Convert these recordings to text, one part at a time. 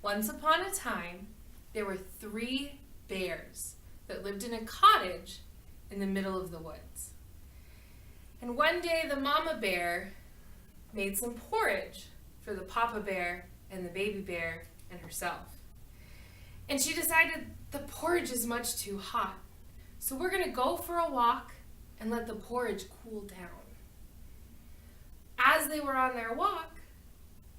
Once upon a time, there were 3 bears that lived in a cottage in the middle of the woods. And one day the mama bear made some porridge for the papa bear and the baby bear and herself. And she decided the porridge is much too hot, so we're going to go for a walk and let the porridge cool down. As they were on their walk,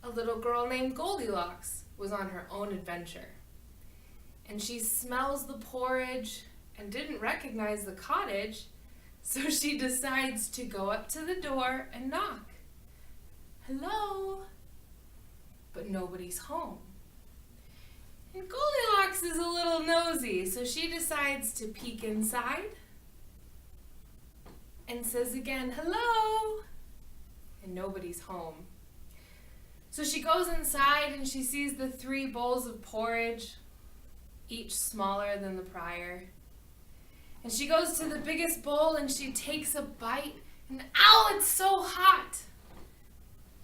a little girl named Goldilocks was on her own adventure. And she smells the porridge and didn't recognize the cottage, so she decides to go up to the door and knock. Hello? But nobody's home. And Goldilocks is a little nosy, so she decides to peek inside and says again, hello? And nobody's home. So she goes inside and she sees the 3 bowls of porridge, each smaller than the prior. And she goes to the biggest bowl and she takes a bite, and ow, it's so hot!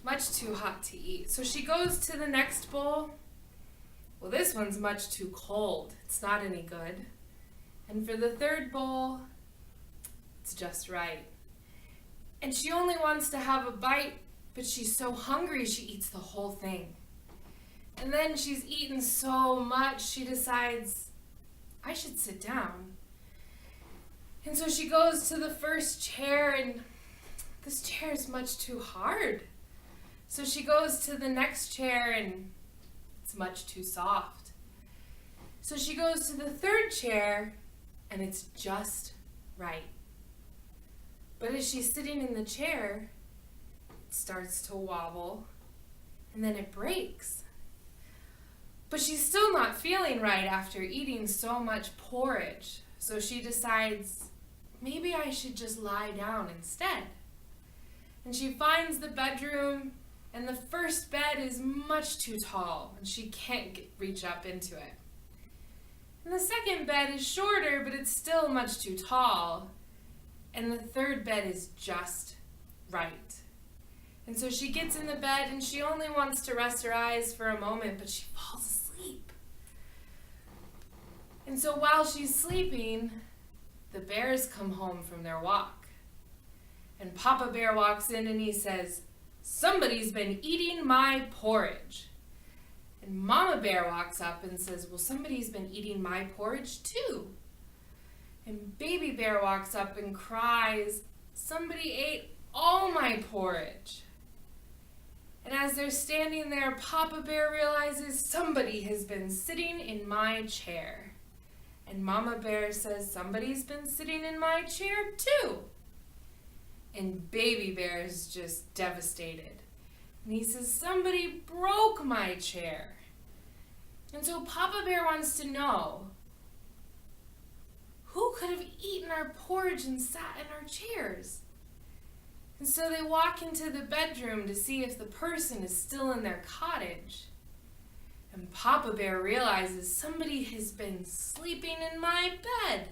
Much too hot to eat. So she goes to the next bowl. Well, this one's much too cold. It's not any good. And for the 3rd bowl, it's just right. And she only wants to have a bite, but she's so hungry she eats the whole thing. And then she's eaten so much, she decides, I should sit down. And so she goes to the first chair, and this chair is much too hard. So she goes to the next chair, and it's much too soft. So she goes to the 3rd chair, and it's just right. But as she's sitting in the chair, it starts to wobble, and then it breaks. But she's still not feeling right after eating so much porridge, so she decides, maybe I should just lie down instead. And she finds the bedroom, and the first bed is much too tall, and she can't reach up into it. And the second bed is shorter, but it's still much too tall. And the 3rd bed is just right. And so she gets in the bed, and she only wants to rest her eyes for a moment, but she falls asleep. And so while she's sleeping, the bears come home from their walk. And Papa Bear walks in and he says, somebody's been eating my porridge. And Mama Bear walks up and says, well, somebody's been eating my porridge too. And Baby Bear walks up and cries, somebody ate all my porridge. And as they're standing there, Papa Bear realizes somebody has been sitting in my chair. And Mama Bear says, somebody's been sitting in my chair too. And Baby Bear is just devastated. And he says, somebody broke my chair. And so Papa Bear wants to know, who could have eaten our porridge and sat in our chairs? And so they walk into the bedroom to see if the person is still in their cottage. And Papa Bear realizes somebody has been sleeping in my bed.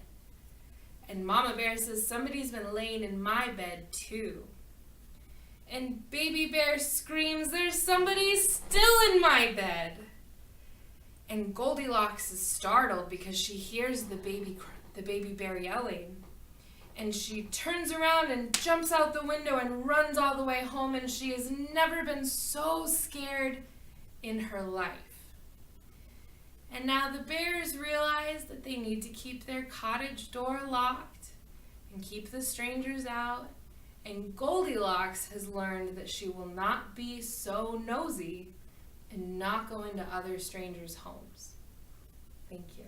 And Mama Bear says somebody's been laying in my bed too. And Baby Bear screams, there's somebody still in my bed. And Goldilocks is startled because she hears the baby bear yelling. And she turns around and jumps out the window and runs all the way home, and she has never been so scared in her life. And now the bears realize that they need to keep their cottage door locked and keep the strangers out. And Goldilocks has learned that she will not be so nosy and not go into other strangers' homes. Thank you.